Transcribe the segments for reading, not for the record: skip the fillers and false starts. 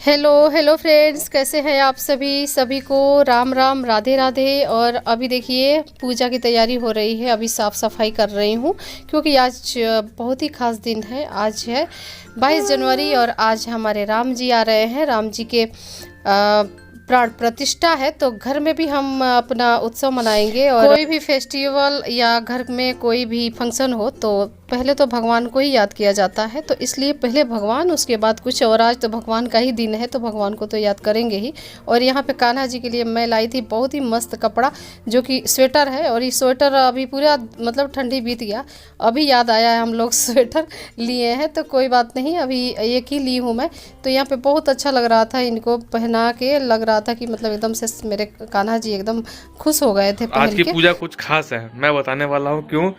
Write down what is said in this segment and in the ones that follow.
Hello hello friends, कैसे हैं आप सभी को राम राम, राधे राधे। और अभी देखिए पूजा की तैयारी हो रही है। अभी साफ़ सफाई कर रही हूँ क्योंकि आज बहुत ही खास दिन है। आज है 22 जनवरी और आज हमारे राम जी आ रहे हैं। राम जी के प्राण प्रतिष्ठा है, तो घर में भी हम अपना उत्सव मनाएंगे। और कोई भी फेस्टिवल या घर में कोई भी फंक्शन हो तो पहले तो भगवान को ही याद किया जाता है, तो इसलिए पहले भगवान, उसके बाद कुछ। और आज तो भगवान का ही दिन है तो भगवान को तो याद करेंगे ही। और यहाँ पे कान्हा जी के लिए मैं लाई थी बहुत ही मस्त कपड़ा, जो कि स्वेटर है। और ये स्वेटर अभी पूरा मतलब ठंडी बीत गया, अभी याद आया है हम लोग स्वेटर लिए हैं, तो कोई बात नहीं, अभी एक ही ली हूँ मैं। तो यहाँ पे बहुत अच्छा लग रहा था, इनको पहना के लग रहा था कि मतलब एकदम से मेरे कान्हा जी एकदम खुश हो गए थे। आज की पूजा कुछ खास है, मैं बताने वाला हूँ क्यों।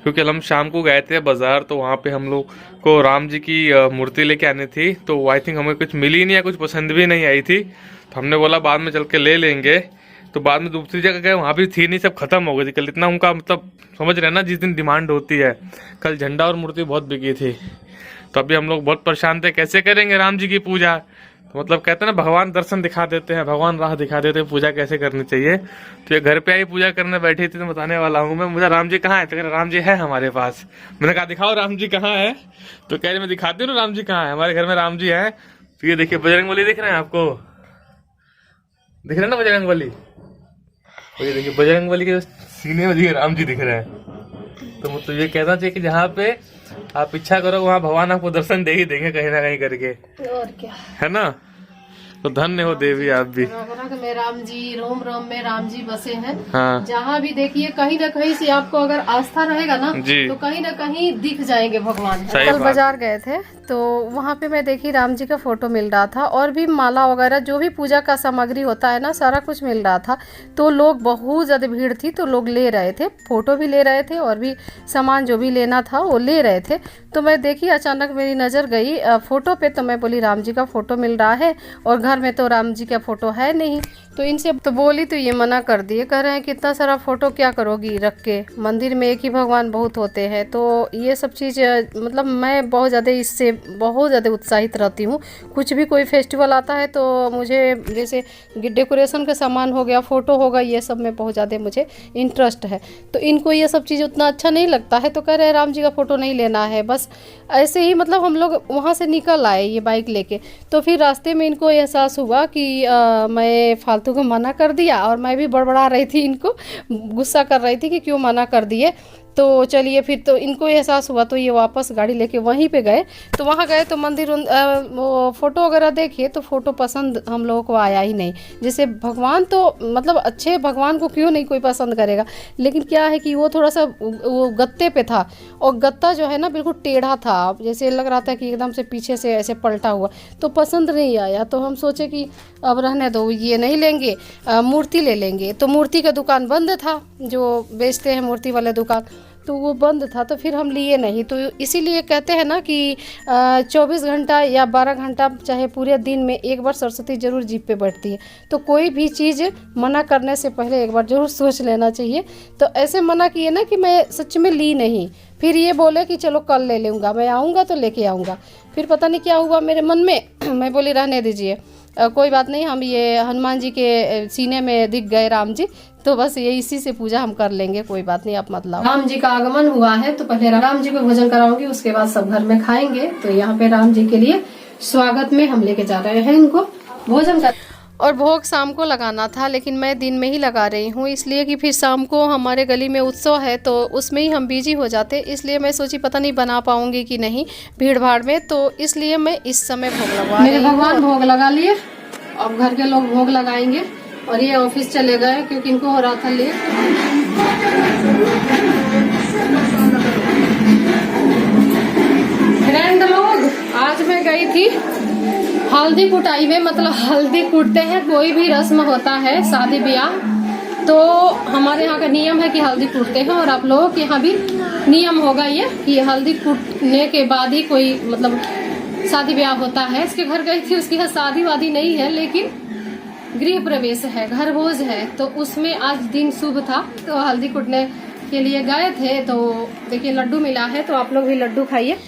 क्योंकि हम शाम को गए थे बाजार, तो वहाँ पे हम लोग को राम जी की मूर्ति लेके आनी थी। तो आई थिंक हमें कुछ मिली नहीं या कुछ पसंद भी नहीं आई थी, तो हमने बोला बाद में चल के ले लेंगे। तो बाद में दूसरी जगह गए, वहाँ भी थी नहीं, सब खत्म हो गई थी। कल इतना उनका मतलब समझ रहे ना, जिस दिन डिमांड होती है, कल झंडा और मूर्ति बहुत बिकी थी। तो अभी हम लोग बहुत परेशान थे, कैसे करेंगे राम जी की पूजा। तो मतलब कहते हैं ना, भगवान दर्शन दिखा देते हैं, भगवान राह दिखा देते हैं पूजा कैसे करनी चाहिए। तो ये घर पे आई पूजा करने बैठी थी, तो बताने वाला हूँ मैं। मुझे राम जी कहाँ है, तो कह रहे राम जी है हमारे पास। मैंने कहा दिखाओ राम जी कहाँ है, तो कह रहे मैं दिखाती हूँ ना राम जी कहाँ है, हमारे घर में राम जी है। तो ये देखिए बजरंगबली दिख रहे हैं आपको, दिख रहे हैं ना बजरंगबली। तो ये देखिए बजरंगबली के सीने में दिखे राम जी दिख रहे हैं। तो ये कहना चाहिए कि जहाँ पे आप इच्छा करो वहाँ भगवान आपको दर्शन दे ही देंगे कहीं ना कहीं करके, और क्या है ना। तो धन्य हो देवी आप भी। रघुनाथ में राम जी, रोम रोम में राम जी बसे हैं। हाँ। जहाँ भी देखिए कहीं ना कहीं से आपको अगर आस्था रहेगा ना जी। तो कहीं ना कहीं दिख जाएंगे भगवान। सही कल बात। बाजार गए थे तो वहाँ पे मैं देखी राम जी का फोटो मिल रहा था, और भी माला वगैरह जो भी पूजा का सामग्री होता है ना, सारा कुछ मिल रहा था। तो लोग बहुत ज्यादा भीड़ थी, तो लोग ले रहे थे, फोटो भी ले रहे थे और भी सामान जो भी लेना था वो ले रहे थे। तो मैं देखी, अचानक मेरी नज़र गई फोटो पे, तो मैं बोली राम जी का फोटो मिल रहा है और घर में तो राम जी का फोटो है नहीं। तो इनसे तो बोली तो ये मना कर दिए, कह रहे हैं कि इतना सारा फोटो क्या करोगी रख के, मंदिर में एक ही भगवान बहुत होते हैं। तो ये सब चीज़ मतलब मैं बहुत ज़्यादा इससे बहुत ज़्यादा उत्साहित रहती हूँ। कुछ भी कोई फेस्टिवल आता है तो मुझे जैसे डेकोरेशन का सामान हो गया, फ़ोटो होगा, ये सब में बहुत ज़्यादा मुझे इंटरेस्ट है। तो इनको ये सब चीज़ उतना अच्छा नहीं लगता है, तो कह रहे हैं राम जी का फ़ोटो नहीं लेना है। बस ऐसे ही मतलब हम लोग वहाँ से निकल आए ये बाइक लेके। तो फिर रास्ते में इनको एहसास हुआ कि मैं फालतू को मना कर दिया, और मैं भी बड़बड़ा रही थी, इनको गुस्सा कर रही थी कि क्यों मना कर दिए। तो चलिए फिर तो इनको एहसास हुआ, तो ये वापस गाड़ी लेके वहीं पे गए। तो वहाँ गए तो मंदिर वो फ़ोटो वगैरह देखिए तो फ़ोटो पसंद हम लोगों को आया ही नहीं। जैसे भगवान तो मतलब अच्छे भगवान को क्यों नहीं कोई पसंद करेगा, लेकिन क्या है कि वो थोड़ा सा वो गत्ते पे था, और गत्ता जो है ना बिल्कुल टेढ़ा था, जैसे लग रहा था कि एकदम से पीछे से ऐसे पलटा हुआ, तो पसंद नहीं आया। तो हम सोचे कि अब रहने दो, ये नहीं लेंगे, मूर्ति ले लेंगे। तो मूर्ति का दुकान बंद था, जो बेचते हैं मूर्ति वाले दुकान, तो वो बंद था, तो फिर हम लिए नहीं। तो इसीलिए कहते हैं ना कि 24 घंटा या 12 घंटा चाहे पूरे दिन में एक बार सरस्वती जरूर जीभ पे बैठती है। तो कोई भी चीज़ मना करने से पहले एक बार जरूर सोच लेना चाहिए। तो ऐसे मना किए ना कि मैं सच में ली नहीं, फिर ये बोले कि चलो कल ले लूँगा, मैं आऊँगा तो लेके आऊँगा। फिर पता नहीं क्या हुआ मेरे मन में मैं बोली रहने दीजिए, कोई बात नहीं, हम ये हनुमान जी के सीने में दिख गए राम जी, तो बस ये इसी से पूजा हम कर लेंगे, कोई बात नहीं, आप मत लाओ। राम जी का आगमन हुआ है तो पहले राम जी को भोजन कराऊंगी, उसके बाद सब घर में खाएंगे। तो यहाँ पे राम जी के लिए स्वागत में हम लेके जा रहे हैं इनको भोजन का। और भोग शाम को लगाना था, लेकिन मैं दिन में ही लगा रही हूँ, इसलिए कि फिर शाम को हमारे गली में उत्सव है तो उसमें ही हम बिजी हो जाते, इसलिए मैं सोची पता नहीं बना पाऊंगी कि नहीं भीड़ भाड़ में, तो इसलिए मैं इस समय भोग लगा रही हूँ। भगवान भोग लगा लिए, अब घर के लोग भोग लगाएंगे, और ये ऑफिस चले गए क्योंकि इनको हो रहा था लेट। फ्रेंड लोग, आज मैं गई थी हल्दी कुटाई में, मतलब हल्दी कूटते हैं, कोई भी रस्म होता है शादी ब्याह, तो हमारे यहाँ का नियम है कि हल्दी कूटते हैं, और आप लोगों के यहाँ भी नियम होगा ये कि हल्दी कूटने के बाद ही कोई मतलब शादी ब्याह होता है। इसके घर गई थी, उसके यहाँ शादी वादी नहीं है, लेकिन गृह प्रवेश है, घर भोज है, तो उसमें आज दिन शुभ था, तो हल्दी कूटने के लिए गए थे। तो देखिए लड्डू मिला है, तो आप लोग भी लड्डू खाइए।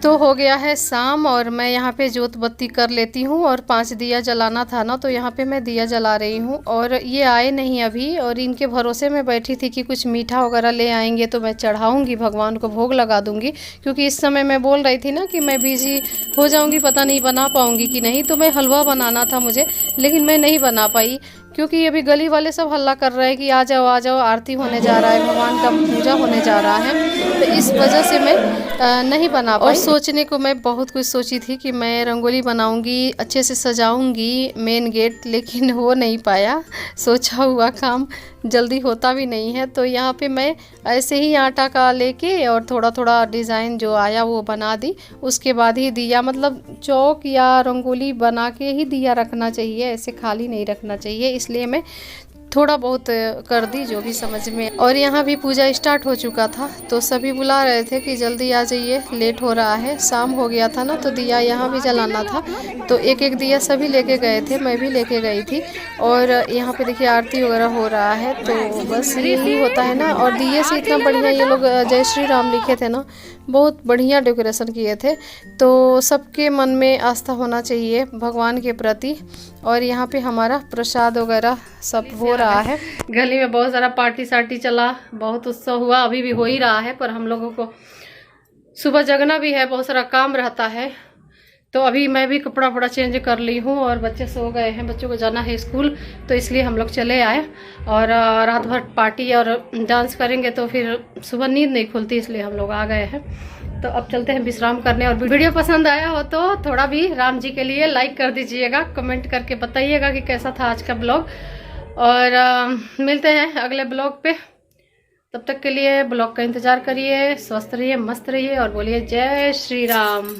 तो हो गया है शाम और मैं यहाँ पे जोत बत्ती कर लेती हूँ और 5 दिया जलाना था ना, तो यहाँ पे मैं दिया जला रही हूँ। और ये आए नहीं अभी, और इनके भरोसे में बैठी थी कि कुछ मीठा वगैरह ले आएंगे तो मैं चढ़ाऊँगी, भगवान को भोग लगा दूँगी। क्योंकि इस समय मैं बोल रही थी ना कि मैं बिज़ी हो जाऊँगी, पता नहीं बना पाऊँगी कि नहीं। तो मैं हलवा बनाना था मुझे, लेकिन मैं नहीं बना पाई क्योंकि अभी गली वाले सब हल्ला कर रहे हैं कि आ जाओ, आरती होने जा रहा है, भगवान का पूजा होने जा रहा है। तो इस वजह से मैं नहीं बना पाई। और सोचने को मैं बहुत कुछ सोची थी कि मैं रंगोली बनाऊंगी, अच्छे से सजाऊंगी मेन गेट, लेकिन हो नहीं पाया। सोचा हुआ काम जल्दी होता भी नहीं है। तो यहाँ पे मैं ऐसे ही आटा का लेके और थोड़ा थोड़ा डिज़ाइन जो आया वो बना दी। उसके बाद ही दिया, मतलब चौक या रंगोली बना के ही दिया रखना चाहिए, ऐसे खाली नहीं रखना चाहिए। इसलिए मैं थोड़ा बहुत कर दी जो भी समझ में। और यहाँ भी पूजा स्टार्ट हो चुका था, तो सभी बुला रहे थे कि जल्दी आ जाइए, लेट हो रहा है। शाम हो गया था ना, तो दिया यहाँ भी जलाना था, तो एक एक दिया सभी लेके गए थे, मैं भी लेके गई थी। और यहाँ पे देखिए आरती वगैरह हो रहा है, तो बस यही होता है ना। और दिए से इतना बढ़िया ये लोग जय श्री राम लिखे थे ना, बहुत बढ़िया डेकोरेशन किए थे। तो सबके मन में आस्था होना चाहिए भगवान के प्रति। और यहाँ पे हमारा प्रसाद वगैरह सब हो रहा है। गली में बहुत सारा पार्टी सार्टी चला, बहुत उत्सव हुआ, अभी भी हो ही रहा है। पर हम लोगों को सुबह जगना भी है, बहुत सारा काम रहता है। तो अभी मैं भी कपड़ा वपड़ा चेंज कर ली हूँ और बच्चे सो गए हैं, बच्चों को जाना है स्कूल, तो इसलिए हम लोग चले आए। और रात भर पार्टी और डांस करेंगे तो फिर सुबह नींद नहीं खुलती, इसलिए हम लोग आ गए हैं। तो अब चलते हैं विश्राम करने। और वीडियो पसंद आया हो तो थोड़ा भी राम जी के लिए लाइक कर दीजिएगा, कमेंट करके बताइएगा कि कैसा था आज का ब्लॉग। और मिलते हैं अगले ब्लॉग पे। तब तक के लिए ब्लॉग का इंतज़ार करिए, स्वस्थ रहिए, मस्त रहिए और बोलिए जय श्री राम।